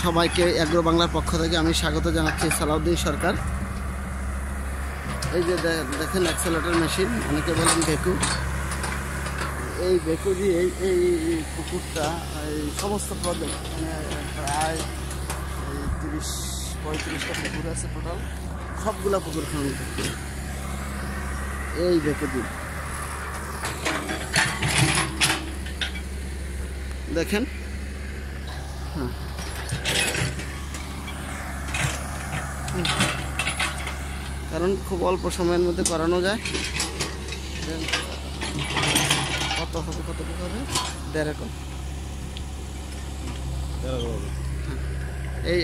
সবাইকে এগ্রো বাংলার পক্ষ থেকে আমি স্বাগত জানাচ্ছি। সালাউদ্দিন সরকার। এই যে দেখেন অ্যাক্সেলেটর মেশিন, অনেকে বলেন বেকু। এই বেকু দিয়ে এই পুকুরটা এই সমস্ত প্রজেক্ট মানে প্রায় 30-35টা পুকুর আছে টোটাল, সবগুলা পুকুর খনন করতে এই বেকু দিয়ে। দেখেন হ্যাঁ, কারণ খুব অল্প সময়ের মধ্যে করানো যায়। কতটুকু হবে? 1.5 একর।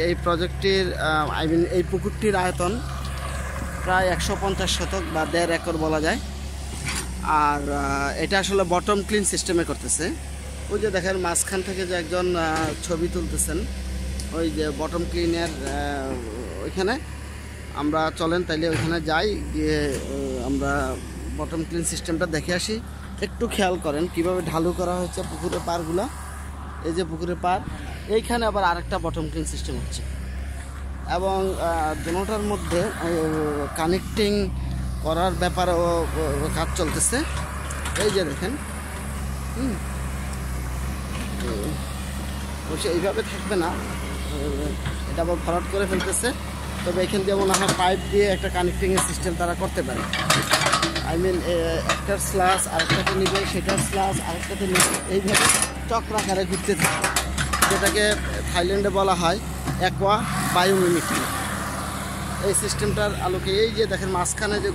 এই প্রজেক্টটির এই পুকুরটির আয়তন প্রায় 150 শতক বা 1.5 একর বলা যায়। আর এটা আসলে বটম ক্লিন সিস্টেমে করতেছে। ওই যে দেখেন মাঝখান থেকে যে একজন ছবি তুলতেছেন, ওই যে বটম ক্লিনের ওইখানে আমরা চলেন তাইলে ওইখানে যাই, গিয়ে আমরা বটম ক্লিন সিস্টেমটা দেখে আসি। একটু খেয়াল করেন কিভাবে ঢালু করা হয়েছে পুকুরের পাড়গুলা। এই যে পুকুরের পাড়, এইখানে আবার আরেকটা বটম ক্লিন সিস্টেম হচ্ছে এবং দুটোটার মধ্যে কানেক্টিং করার ব্যাপারেও কাজ চলতেছে। এই যে দেখেন অবশ্যই এইভাবে থাকবে না, এটা আবার ভরাট করে ফেলতেছে। তবে এখান দিয়ে মনে হয় পাইপ দিয়ে একটা কানেক্টিংয়ের সিস্টেম তারা করতে পারে। একটার স্ল্যাশ আরেকটাতে নিবে, সেটার স্ল্যাশ আরেকটাতে নিবে, এইভাবে চক্রাকারে ঘুরতে থাকে, যেটাকে থাইল্যান্ডে বলা হয় অ্যাকোয়া বায়োমিমিক্রি। এই সিস্টেমটার আলোকে এই যে দেখেন মাঝখানে যে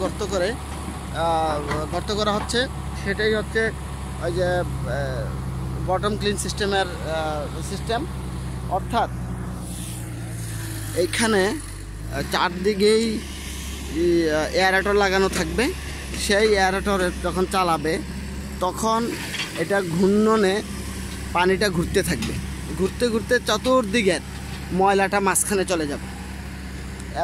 গর্ত করা হচ্ছে, সেটাই হচ্ছে ওই যে বটম ক্লিন সিস্টেমের সিস্টেম। অর্থাৎ এইখানে চারদিকেই এয়ারেটর লাগানো থাকবে। সেই এয়ারেটরে যখন চালাবে তখন এটা ঘূর্ণনে পানিটা ঘুরতে থাকবে, ঘুরতে ঘুরতে চতুর্দিকের ময়লাটা মাঝখানে চলে যাবে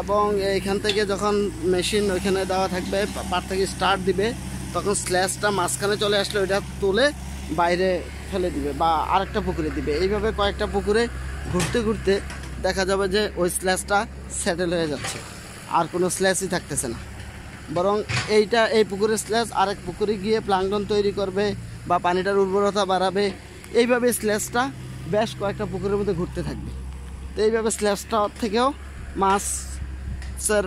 এবং এইখান থেকে যখন মেশিন ওইখানে দেওয়া থাকবে, পার থেকে স্টার্ট দিবে, তখন স্ল্যাশটা মাঝখানে চলে আসলে ওইটা তুলে বাইরে ফেলে দিবে বা আরেকটা পুকুরে দিবে। এইভাবে কয়েকটা পুকুরে ঘুরতে ঘুরতে দেখা যাবে যে ওই স্ল্যাশটা সেটেল হয়ে যাচ্ছে, আর কোনো স্ল্যাশই থাকতেছে না। বরং এই পুকুরের স্ল্যাশ আরেক পুকুরে গিয়ে প্লাঙ্কটন তৈরি করবে বা পানিটার উর্বরতা বাড়াবে। এইভাবে স্ল্যাশটা বেশ কয়েকটা পুকুরের মধ্যে ঘুরতে থাকবে। তো এইভাবে স্ল্যাশটা থেকেও মাছের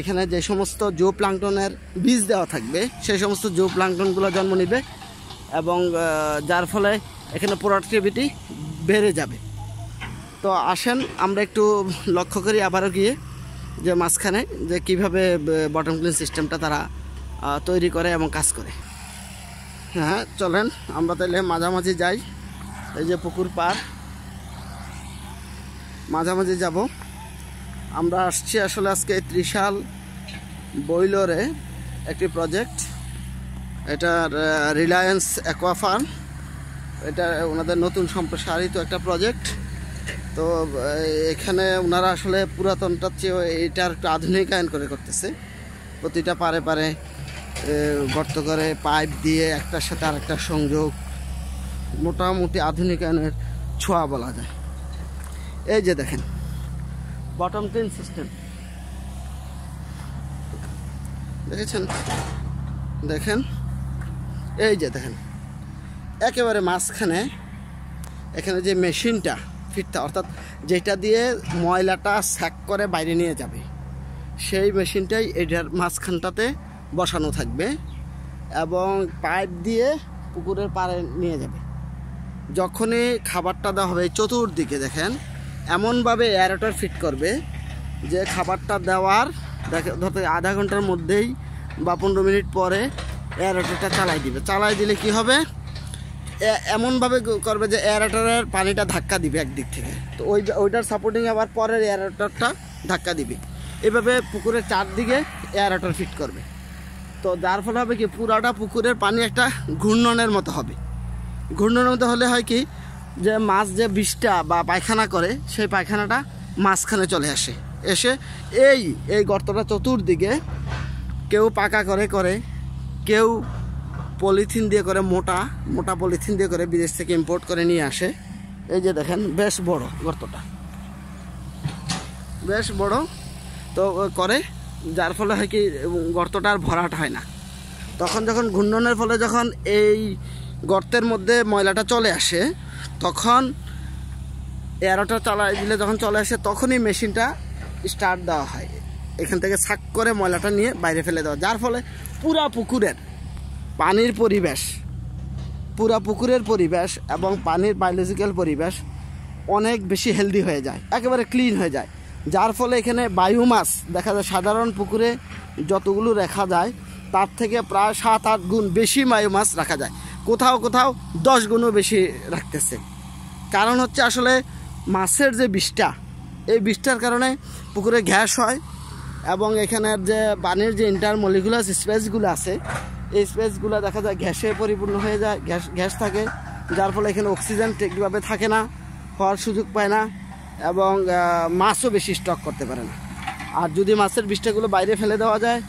এখানে যে সমস্ত জো প্লাঙ্কটনের বীজ দেওয়া থাকবে, সেই সমস্ত জো প্লাঙ্কটনগুলো জন্ম নেবে এবং যার ফলে এখানে প্রোডাক্টিভিটি বেড়ে যাবে। তো আসেন আমরা একটু লক্ষ্য করি আবারও গিয়ে যে মাঝখানে যে কীভাবে বটম ক্লিন সিস্টেমটা তারা তৈরি করে এবং কাজ করে। হ্যাঁ চলেন আমরা তাহলে মাঝামাঝি যাই। এই যে পুকুর পাড়, মাঝামাঝি যাব আমরা। আসছি আসলে আজকে ত্রিশাল বইলরে একটি প্রজেক্ট, এটা রিলায়েন্স অ্যাকোয়া ফার্ম, এটা ওনাদের নতুন সম্প্রসারিত একটা প্রজেক্ট। তো এখানে ওনারা আসলে পুরাতনটার চেয়ে এটার একটু আধুনিকায়ন করে করতেছে। প্রতিটা পারে পারে গর্ত করে পাইপ দিয়ে একটার সাথে আরেকটা সংযোগ, মোটামুটি আধুনিকায়নের ছোঁয়া বলা যায়। এই যে দেখেন বটম ক্লিন সিস্টেম দেখেছেন, দেখেন এই যে দেখেন একেবারে মাঝখানে এখানে যে মেশিনটা ফিটটা, অর্থাৎ যেটা দিয়ে ময়লাটা স্যাক করে বাইরে নিয়ে যাবে, সেই মেশিনটাই এটার মাঝখানটাতে বসানো থাকবে এবং পাইপ দিয়ে পুকুরের পাড়ে নিয়ে যাবে। যখনই খাবারটা দেওয়া হবে চতুর্দিকে দেখেন এমনভাবে এয়ারেটর ফিট করবে যে খাবারটা দেওয়ার ধরতে আধা ঘন্টার মধ্যেই বা 15 মিনিট পরে এয়ারেটরটা চালাই দিলে কি হবে, এমনভাবে করবে যে এয়ারেটরের পানিটা ধাক্কা দিবে একদিক থেকে, তো ওইটার সাপোর্টিং আবার পরের এয়ারেটরটা ধাক্কা দিবে। এভাবে পুকুরের চারদিকে এয়ারেটর ফিট করবে। তো যার ফলে হবে কি পুরাটা পুকুরের পানি একটা ঘূর্ণনের মতো হবে। ঘূর্ণনের মতো হলে হয় কি যে মাছ যে বিষটা বা পায়খানা করে, সেই পায়খানাটা মাঝখানে চলে এসে এই গর্তটা চতুর্দিকে কেউ পাকা করে, কেউ পলিথিন দিয়ে করে, মোটা পলিথিন দিয়ে করে বিদেশ থেকে ইম্পোর্ট করে নিয়ে আসে। এই যে দেখেন বেশ বড় গর্তটা, বেশ বড় তো করে, যার ফলে হয় কি গর্তটা আর ভরাট হয় না। তখন যখন ঘূর্ণনের ফলে যখন এই গর্তের মধ্যে ময়লাটা চলে আসে, তখন এয়ারোটা চালাই দিলে যখন চলে আসে তখনই মেশিনটা স্টার্ট দেওয়া হয়, এখান থেকে ছাক করে ময়লাটা নিয়ে বাইরে ফেলে দেওয়া, যার ফলে পুরা পুকুরের পানির পরিবেশ, পুরা পুকুরের পরিবেশ এবং পানির বায়োলজিক্যাল পরিবেশ অনেক বেশি হেলদি হয়ে যায়, একেবারে ক্লিন হয়ে যায়। যার ফলে এখানে বায়োমাস দেখা যায় সাধারণ পুকুরে যতগুলো রাখা যায় তার থেকে প্রায় 7-8 গুণ বেশি বায়োমাস রাখা যায়, কোথাও কোথাও 10 গুণও বেশি রাখতেছে। কারণ হচ্ছে আসলে মাছের যে বিষটা, এই বিষটার কারণে পুকুরে গ্যাস হয় এবং এখানের যে পানির যে ইন্টারমলিকুলার স্পেসগুলো আছে, এই স্পেসগুলো দেখা যায় গ্যাসে পরিপূর্ণ হয়ে যায়, গ্যাস থাকে, যার ফলে এখানে অক্সিজেন ঠিকভাবে থাকে না, হওয়ার সুযোগ পায় না এবং মাছও বেশি স্টক করতে পারে না। আর যদি মাছের বিষটাগুলো বাইরে ফেলে দেওয়া যায়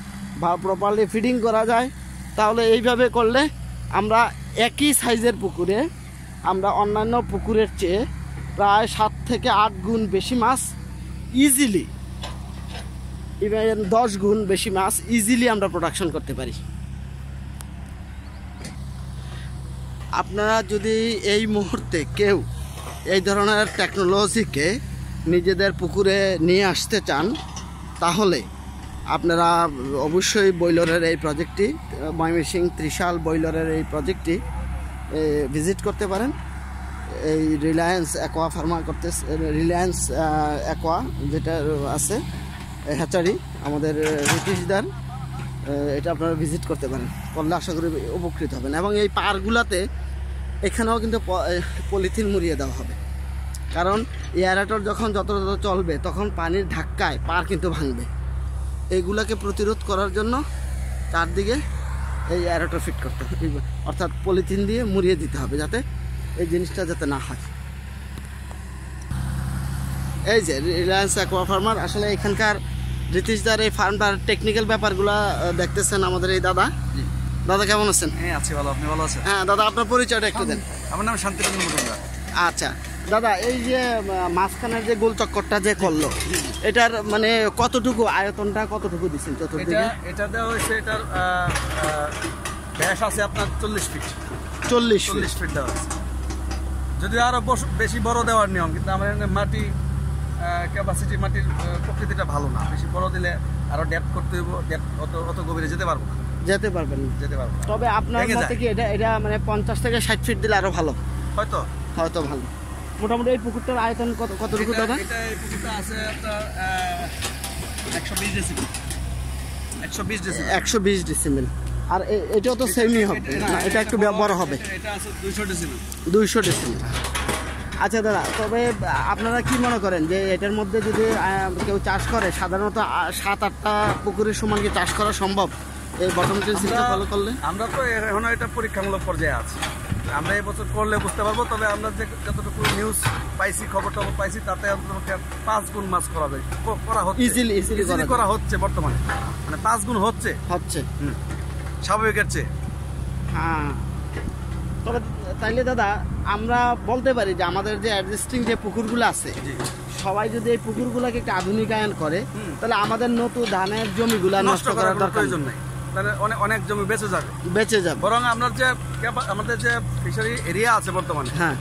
বা প্রপারলি ফিডিং করা যায়, তাহলে এইভাবে করলে আমরা একই সাইজের পুকুরে আমরা অন্যান্য পুকুরের চেয়ে প্রায় 7 থেকে 8 গুণ বেশি মাছ ইজিলি, ইভেন 10 গুণ বেশি মাছ ইজিলি আমরা প্রোডাকশন করতে পারি। আপনারা যদি এই মুহূর্তে কেউ এই ধরনের টেকনোলজিকে নিজেদের পুকুরে নিয়ে আসতে চান, তাহলে আপনারা অবশ্যই বয়লরের এই প্রজেক্টটি, ময়মনসিংহ ত্রিশাল বয়লরের এই প্রজেক্টটি ভিজিট করতে পারেন। এই রিলায়েন্স অ্যাকোয়া ফার্মা করতে, রিলায়েন্স অ্যাকোয়া যেটা আছে হ্যাচারি আমাদের ব্রিটিশদার, এটা আপনারা ভিজিট করতে পারেন, করলে আশা করি উপকৃত হবেন। এবং এই পারগুলাতে এখানেও কিন্তু পলিথিন মুড়িয়ে দেওয়া হবে, কারণ এয়ারেটর যখন যত চলবে তখন পানির ধাক্কায় পার কিন্তু ভাঙবে। এইগুলাকে প্রতিরোধ করার জন্য চারদিকে এই এয়ারেটর ফিট করতে হবে, অর্থাৎ পলিথিন দিয়ে মুড়িয়ে দিতে হবে যাতে এই জিনিসটা যাতে না হয়। এই যে রিলায়েন্স অ্যাকোয়া ফার্মার, আসলে এখানকার রিতিশদার এই ফার্মটার টেকনিক্যাল ব্যাপারগুলো দেখতেছেন আমাদের এই দাদা। দাদা কেমন আছেন? হ্যাঁ আছি ভালো, আপনি ভালো আছেন? হ্যাঁ দাদা, আপনার পরিচয়টা একটু দেন। আমার নাম শান্তিরঞ্জন মজুমদার। আচ্ছা দাদা, এই যে মাঝখানের যে গোল চক্করটা যে করলো, এটার মানে কতটুকু আয়তনটা কতটুকু দিচ্ছেন চতুর্দিকে? এটা দেওয়া হয়েছে, এটার ব্যাস আছে আপনার 40 ফিট। 40 ফিট দেওয়া আছে, যদি আরো বেশি বড় দেওয়ার নিয়ম, কিন্তু আমার মাটি ক্যাপাসিটি, মাটির প্রকৃতিটা ভালো না, বেশি বড় দিলে আরো ডেপথ করতে হইব, অত গভীরে যেতে পারবো না, যেতে পারবো না। তবে আপনার মতে কি এটা মানে 50 থেকে 60 ফিট দিলে আরো ভালো? হয়তো ভালো। মোটামুটি এই পুকুরটার আয়তন কতটুকু দাদা? এই পুকুরটা আছে আপনার 120 ডেসিমেল। 120 ডেসিমেল। আর এটাও তো সেমই হবে না, এটা একটু বড় হবে? এটা আছে 200 ডেসিমেল। 200 ডেসিমেল। আচ্ছা দাদা, তবে আপনারা কি মনে করেন যে এটার মধ্যে যদি কেউ চাষ করে, সাধারণত 7-8টা পুকুরের সমান কি চাষ করা সম্ভব এই বটম ট্রেন সিস্টেম ফলো করলে? আমরা তো এখন এটা পরীক্ষামূলক পর্যায়ে আছি, আমরা এই বছর করলে বুঝতে পারবো। তবে আমরা যে যতটুকু নিউজ পাইছি, খবর পাইছি, তাতে অন্তত 5 গুণ মাছ করা যায়, করা হচ্ছে, ইজিলি করা হচ্ছে বর্তমানে, মানে 5 গুণ হচ্ছে স্বাভাবিকের চেয়ে। হ্যাঁ, তবে তাইলে দাদা আমরা বলতে পারি যে আমাদের যে এক্সিস্টিং যে পুকুরগুলো আছে, সবাই যদি এই পুকুরগুলোকে একটু আধুনিকায়ন করে, তাহলে আমাদের নতুন ধানের জমিগুলো নষ্ট করার প্রয়োজন নেই, তাহলে অনেক জমি বেঁচে যাবে। বরং আমাদের যে ফিশারি এরিয়া আছে বর্তমানে, হ্যাঁ,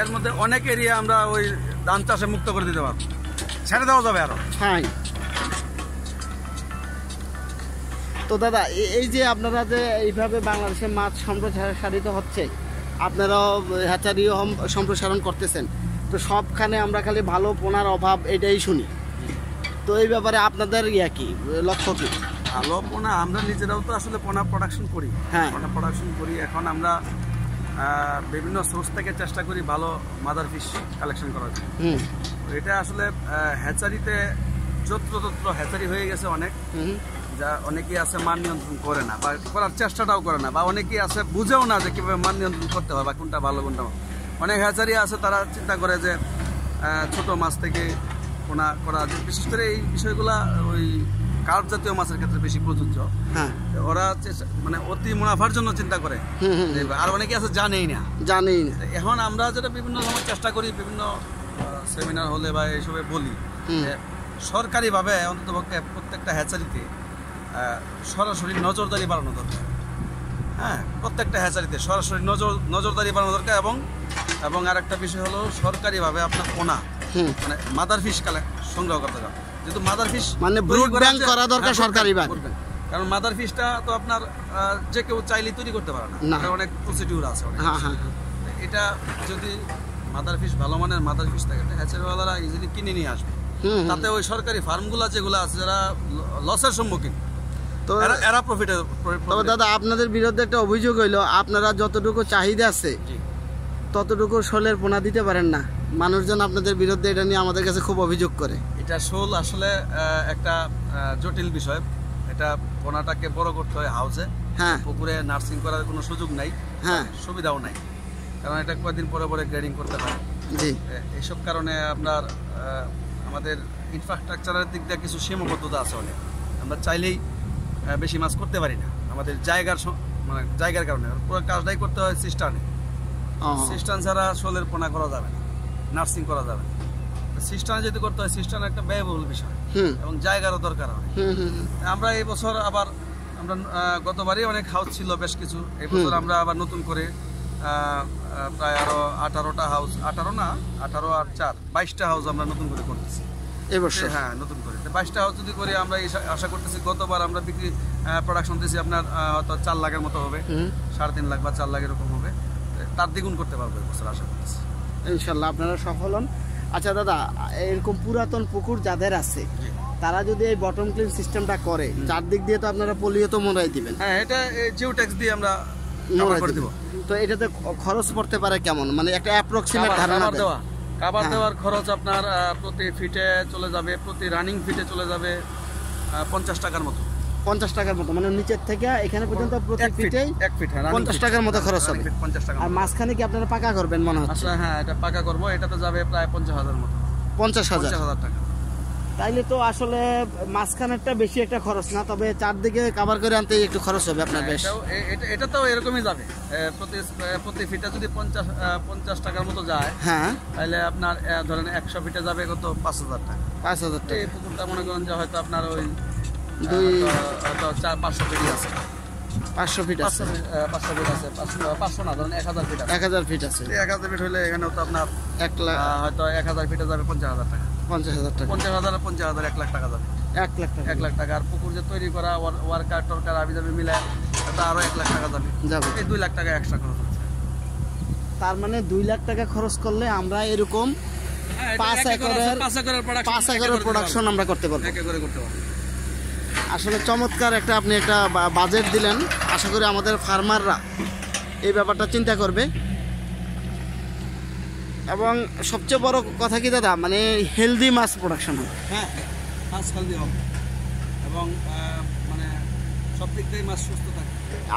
এর মধ্যে অনেক এরিয়া আমরা ওই ধান চাষে মুক্ত করে দিতে পারবো, ছেড়ে দেওয়া যাবে আরো। হ্যাঁ, তো দাদা এই যে আপনারা যে এইভাবে বাংলাদেশের মাছ সম্প্রসারিত হচ্ছে, আপনারাও হ্যাচারিও সম্প্রসারণ করতেছেন, তো সবখানে আমরা খালি ভালো পোনার অভাব এটাই শুনি, তো এই ব্যাপারে আপনাদের কি লক্ষ্য কি? ভালো পোনা, আমরা নিজেরাও তো আসলে পোনা প্রোডাকশন করি, হ্যাঁ, পোনা প্রোডাকশন করি। এখন আমরা বিভিন্ন সোর্স থেকে চেষ্টা করি ভালো মাদার ফিশ কালেকশন করার জন্য। এটা আসলে হ্যাচারিতে যত্র হ্যাচারি হয়ে গেছে অনেক, যা অনেকেই আছে মান নিয়ন্ত্রণ করে না বা করার চেষ্টাটাও করে না, বা অনেকেই আছে বুঝেও না যে কীভাবে মান নিয়ন্ত্রণ করতে হয় বা কোনটা ভালো কোনটা ভালো। অনেক হ্যাচারি আছে তারা চিন্তা করে যে ছোট মাছ থেকে পোনা করা, বিশেষ করে এই বিষয়গুলা ওই কার্প জাতীয় মাছের ক্ষেত্রে বেশি প্রযোজ্য। হ্যাঁ, ওরা মানে অতি মুনাফার জন্য চিন্তা করে, আর অনেকে আছে জানেই না। এখন আমরা যেটা বিভিন্ন সময় চেষ্টা করি, বিভিন্ন সেমিনার হলে বা এইসবে বলি, সরকারিভাবে অন্ততপক্ষে প্রত্যেকটা হ্যাচারিতে সরাসরি নজরদারি বাড়ানো দরকার। হ্যাঁ, প্রত্যেকটা হ্যাচারিতে সরাসরি নজরদারি বাড়ানো দরকার। এবং আরেকটা বিষয় হলো সরকারিভাবে আপনার পোনা মানে মাদার ফিশ সংগ্রহ করতে হবে। যেহেতু মাদার ফিশ মানে ব্রুড ব্যাংক করা দরকার সরকারিভাবে, কারণ মাদার ফিশটা তো আপনার যে কেউ চাইলে তৈরি করতে পারে না, অনেক প্রসিডিউর আছে। এটা যদি মাদার ফিশ ভালো মানের মাদার ফিশ থাকে, হ্যাচারিওয়ালারা ইজিলি কিনে নিয়ে আসবে। তাতে ওই সরকারি ফার্মগুলো যেগুলো আছে যারা লসের সম্মুখীন, তো এরা প্রফিটে। তবে দাদা আপনাদের বিরুদ্ধে একটা অভিযোগ হইলো, আপনারা যতটুকু চাহিদা আছে ততটুকু শোলের পোনা দিতে পারেন না। মানুষজন আপনাদের বিরুদ্ধে এটা নিয়ে আমাদের কাছে খুব অভিযোগ করে। এটা শোল আসলে একটা জটিল বিষয়। এটা পোনাটাকে বড় করতে হয় হাউসে, হ্যাঁ, পুকুরে নার্সিং করার কোনো সুযোগ নাই, হ্যাঁ, সুবিধাও নাই, কারণ এটা কয়েকদিন পরে পরে গ্রেডিং করতে হয়। জি, এইসব কারণে আপনার আমাদের ইনফ্রাস্ট্রাকচারের দিক দিয়ে কিছু সীমাবদ্ধতা আছে অনেক। আমরা চাইলেই বেশি মাছ করতে পারি না, আমাদের জায়গার কারণে। পুরো কাজটাই করতে হয় সিস্টানে। সিস্টান ছাড়া শোলের পোনা করা যাবে না, নার্সিং করা যাবে না। সিস্টানে যদি করতে হয়, সিস্টান একটা ব্যয়বহুল বিষয় এবং জায়গারও দরকার হয়। আমরা এই বছর আবার আমরা গতবারই অনেক হাউস ছিল বেশ কিছু, এই বছর আমরা আবার নতুন করে প্রায় আরো 18টা হাউস, 18 না 18 আর 4 22টা হাউস আমরা নতুন করে করতেছি এবছর। হ্যাঁ, নতুন করে 22টা হাউস যদি করি, আমরা আশা করতেছি গতবার আমরা বিক্রি প্রোডাকশন দিয়েছি আপনার হয়তো 4 লাখের মতো হবে, 3.5 লাখ বা 4 লাখ এরকম হবে। তার দ্বিগুণ করতে পারবো এবছর আশা করতেছি, ইনশাল্লাহ আপনারা সফল হন। আচ্ছা দাদা, এরকম পুরাতন পুকুর যাদের আছে তারা যদি এই বটম ক্লিন সিস্টেমটা করে, চারদিক দিয়ে তো আপনারা পলিও তো মোড়াই দিবেন। হ্যাঁ, এটা জিওটেক্স দিয়ে আমরা করে দিব। তো এটাতে খরচ পড়তে পারে কেমন, মানে একটা অ্যাপ্রক্সিমেট ধারণা দেওয়া? খাবার দেওয়ার খরচ আপনার প্রতি ফিটে চলে যাবে, প্রতি রানিং ফিটে চলে যাবে 50 টাকার মতো। 50 টাকার মতো, মানে নিচের থেকে এখানে পর্যন্ত প্রতি ফিটেই 1 ফিট 50 টাকার মতো খরচ হবে। 50 টাকা। আর মাঝখানে কি আপনারা পাকা করবেন মনে হচ্ছে? আচ্ছা, হ্যাঁ, এটা পাকা করবো। এটাতে যাবে প্রায় 50,000 মতো। 50,000 টাকা। তাইলে তো আসলে মাঝখানেরটা বেশি একটা খরচ না, তবে চারদিকে কভার করে আনতে একটু খরচ হবে আপনার বেশ। এটা তো এরকমই যাবে, প্রতি ফিটে যদি 50 টাকার মতো যায়, হ্যাঁ, তাহলে আপনার ধরেন 100 ফিটে যাবে কত 5,000 টাকা। 5,000 টাকা। এই পুকুরটা মনে করেন যে হয়তো আপনার ওই 500 ফিট আছে। 500 ফিট আছে, 500 ফিট আছে, 500 না, ধরেন 1000 ফিট আছে। 1000 ফিট আছে। 1000 ফিট হলে এখানেও তো আপনার 1 লাখ, হয়তো 1000 ফিটে যাবে 50,000 টাকা। 50,000 টাকা। 50,000 1 লাখ টাকা যাবে। 1 লাখ টাকা। 1 লাখ টাকা। আর পুকুর যে তৈরি করা, ওয়ার্কার টর্কার আবি যাবে মিলে, এটা আরো 1 লাখ টাকা যাবে। এই 2 লাখ টাকা এক্সট্রা খরচ হচ্ছে। তার মানে 2 লাখ টাকা খরচ করলে আমরা এরকম 5 একরের প্রোডাকশন আমরা করতে পারবো। আসলে চমৎকার একটা আপনি একটা বাজেট দিলেন। আশা করি আমাদের ফার্মাররা এই ব্যাপারটা চিন্তা করবে। এবং সবচেয়ে বড় কথা কি দাদা, মানে হেলদি মাছ প্রোডাকশন হবে। হ্যাঁ, মাছ হেলদি হবে এবং মানে সব দিক থেকে মাছ সুস্থ থাকে।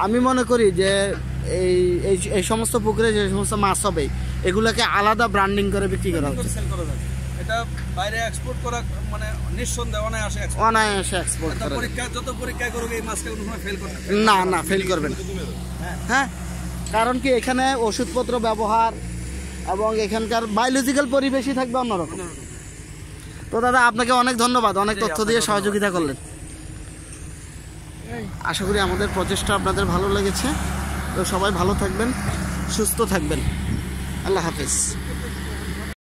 আমি মনে করি যে এই সমস্ত পুকুরে যে সমস্ত মাছ হবে এগুলোকে আলাদা ব্র্যান্ডিং করে বিক্রি করা উচিত। এটা বাইরে এক্সপোর্ট করা মানে নিঃসন্দেহে অনায়াসে এক্সপোর্ট করা। যত পরীক্ষা করুক এই মাছকে কোনো সময় ফেল করবে না, ফেল করবে না। হ্যাঁ, কারণ কি এখানে ওষুধপত্র ব্যবহার এবং এখানকার বায়োলজিক্যাল পরিবেশই থাকবে অন্যরকম। তো দাদা আপনাকে অনেক ধন্যবাদ, অনেক তথ্য দিয়ে সহযোগিতা করলেন। আশা করি আমাদের প্রচেষ্টা আপনাদের ভালো লেগেছে। তো সবাই ভালো থাকবেন, সুস্থ থাকবেন। আল্লাহ হাফেজ।